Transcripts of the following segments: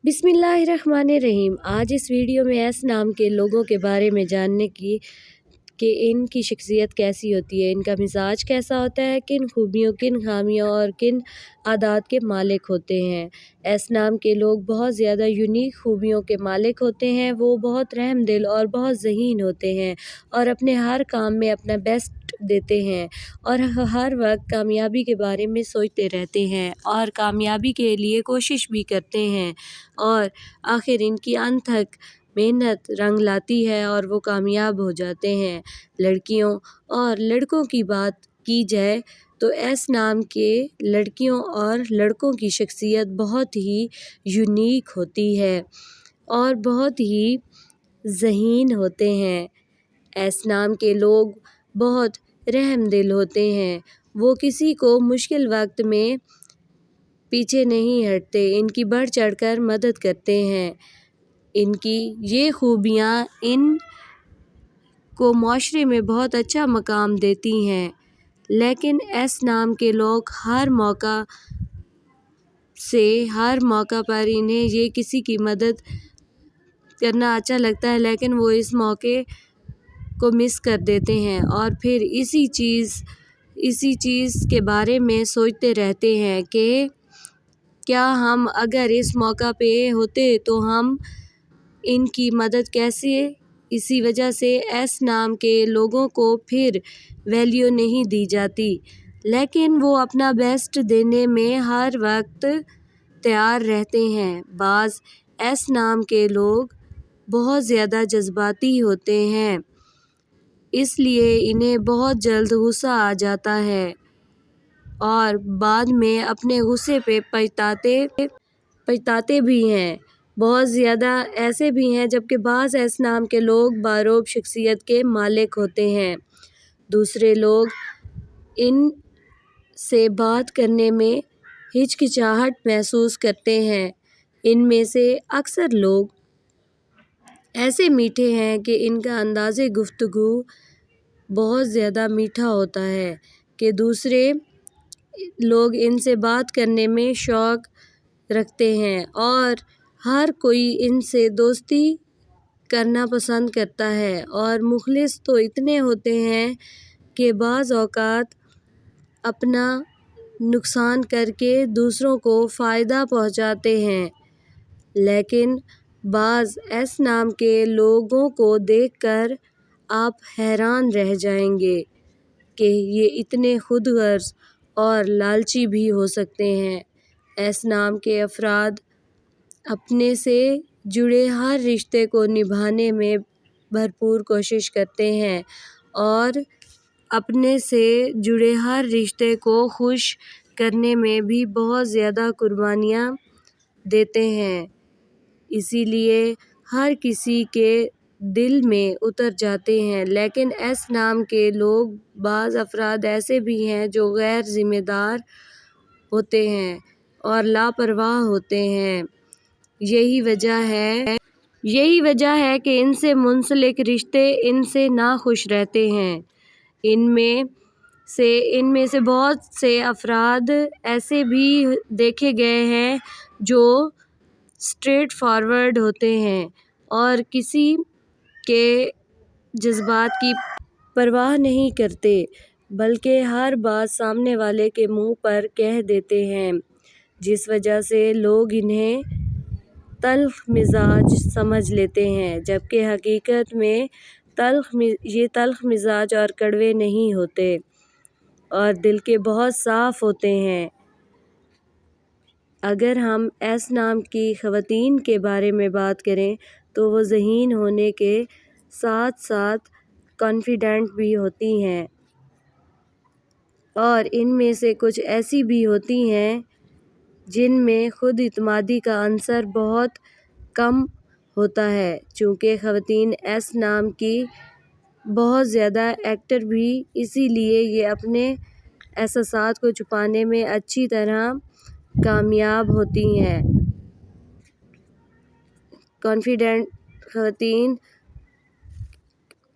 बिस्मिल्लाहिर्रहमानिर्रहीम। आज इस वीडियो में एस नाम के लोगों के बारे में जानने की कि इनकी शख्सियत कैसी होती है, इनका मिजाज कैसा होता है, किन खूबियों, किन खामियों और किन आदात के मालिक होते हैं। एस नाम के लोग बहुत ज़्यादा यूनिक खूबियों के मालिक होते हैं। वो बहुत रहम दिल और बहुत ज़हीन होते हैं और अपने हर काम में अपना बेस्ट देते हैं और हर वक्त कामयाबी के बारे में सोचते रहते हैं और कामयाबी के लिए कोशिश भी करते हैं और आखिर इनकी अंत तक मेहनत रंग लाती है और वो कामयाब हो जाते हैं। लड़कियों और लड़कों की बात की जाए तो एस नाम के लड़कियों और लड़कों की शख्सियत बहुत ही यूनिक होती है और बहुत ही ज़हीन होते हैं। एस नाम के लोग बहुत रहम दिल होते हैं। वो किसी को मुश्किल वक्त में पीछे नहीं हटते, इनकी बढ़ चढ़कर मदद करते हैं। इनकी ये खूबियाँ इन को माशरे में बहुत अच्छा मकाम देती हैं। लेकिन एस नाम के लोग हर मौका पर इन्हें ये किसी की मदद करना अच्छा लगता है, लेकिन वो इस मौके को मिस कर देते हैं और फिर इसी चीज़ के बारे में सोचते रहते हैं कि क्या हम अगर इस मौका पे होते तो हम इनकी मदद कैसे। इसी वजह से एस नाम के लोगों को फिर वैल्यू नहीं दी जाती, लेकिन वो अपना बेस्ट देने में हर वक्त तैयार रहते हैं। बाज़ एस नाम के लोग बहुत ज़्यादा जज्बाती होते हैं, इसलिए इन्हें बहुत जल्द गुस्सा आ जाता है और बाद में अपने गुस्से पे पछताते भी हैं। बहुत ज़्यादा ऐसे भी हैं, जबकि बाज़ एस नाम के लोग बारोब शख्सियत के मालिक होते हैं। दूसरे लोग इन से बात करने में हिचकिचाहट महसूस करते हैं। इनमें से अक्सर लोग ऐसे मीठे हैं कि इनका अंदाज़े गुफ्तगू बहुत ज़्यादा मीठा होता है कि दूसरे लोग इनसे बात करने में शौक़ रखते हैं और हर कोई इनसे दोस्ती करना पसंद करता है। और मुखलिस तो इतने होते हैं कि बाज़ औक़ात अपना नुकसान करके दूसरों को फ़ायदा पहुँचाते हैं। लेकिन बाज़ एस नाम के लोगों को देखकर आप हैरान रह जाएंगे कि ये इतने खुदगर्ज़ और लालची भी हो सकते हैं। एस नाम के अफराद अपने से जुड़े हर रिश्ते को निभाने में भरपूर कोशिश करते हैं और अपने से जुड़े हर रिश्ते को खुश करने में भी बहुत ज़्यादा कुर्बानियाँ देते हैं। इसीलिए हर किसी के दिल में उतर जाते हैं। लेकिन एस नाम के लोग, बाज़ अफराद ऐसे भी हैं जो गैर ज़िम्मेदार होते हैं और लापरवाह होते हैं। यही वजह है कि इनसे मुंसलिक रिश्ते इनसे नाखुश रहते हैं। इनमें से बहुत से अफराद ऐसे भी देखे गए हैं जो स्ट्रेट फॉरवर्ड होते हैं और किसी के जज्बात की परवाह नहीं करते, बल्कि हर बात सामने वाले के मुंह पर कह देते हैं, जिस वजह से लोग इन्हें तल्ख मिजाज समझ लेते हैं, जबकि हकीकत में ये तल्ख मिजाज और कड़वे नहीं होते और दिल के बहुत साफ़ होते हैं। अगर हम एस नाम की ख़वातीन के बारे में बात करें तो वो ज़हीन होने के साथ साथ कॉन्फिडेंट भी होती हैं और इनमें से कुछ ऐसी भी होती हैं जिनमें खुद इत्मीदी का अंसर बहुत कम होता है। चूँकि ख़वातीन एस नाम की बहुत ज़्यादा एक्टर भी इसीलिए ये अपने एहसासात को छुपाने में अच्छी तरह कामयाब होती हैं। कॉन्फिडेंट ख़वातीन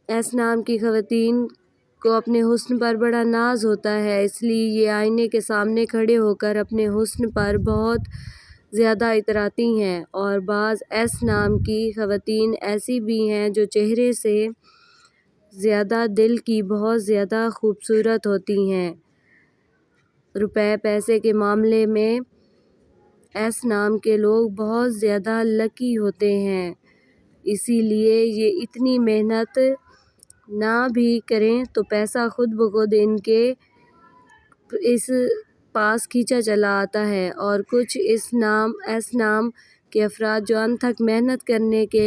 एस नाम की ख़वातीन को अपने हुस्न पर बड़ा नाज होता है, इसलिए ये आईने के सामने खड़े होकर अपने हुस्न पर बहुत زیادہ اتراتی ہیں، اور بعض ایس نام کی خواتین ایسی بھی ہیں جو چہرے سے زیادہ دل کی بہت زیادہ خوبصورت ہوتی ہیں۔ روپے پیسے کے معاملے میں ایس نام کے لوگ بہت زیادہ لکی ہوتے ہیں، اسی لیے یہ اتنی محنت نہ بھی کریں تو پیسہ خود بخود ان کے اس پاس کھینچا چلا آتا ہے۔ اور کچھ ایس نام کے افراد جو انتھک محنت کرنے کے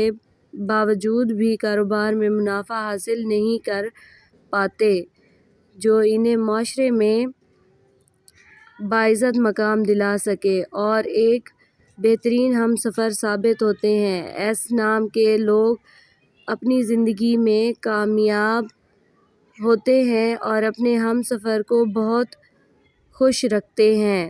باوجود بھی کاروبار میں منافع حاصل نہیں کر پاتے، جو انہیں معاشرے میں باعزت مقام دلا سکے اور ایک بہترین ہمسفر ثابت ہوتے ہیں۔ ایس نام کے لوگ اپنی زندگی میں کامیاب ہوتے ہیں اور اپنے ہمسفر کو بہت خوش رکھتے ہیں۔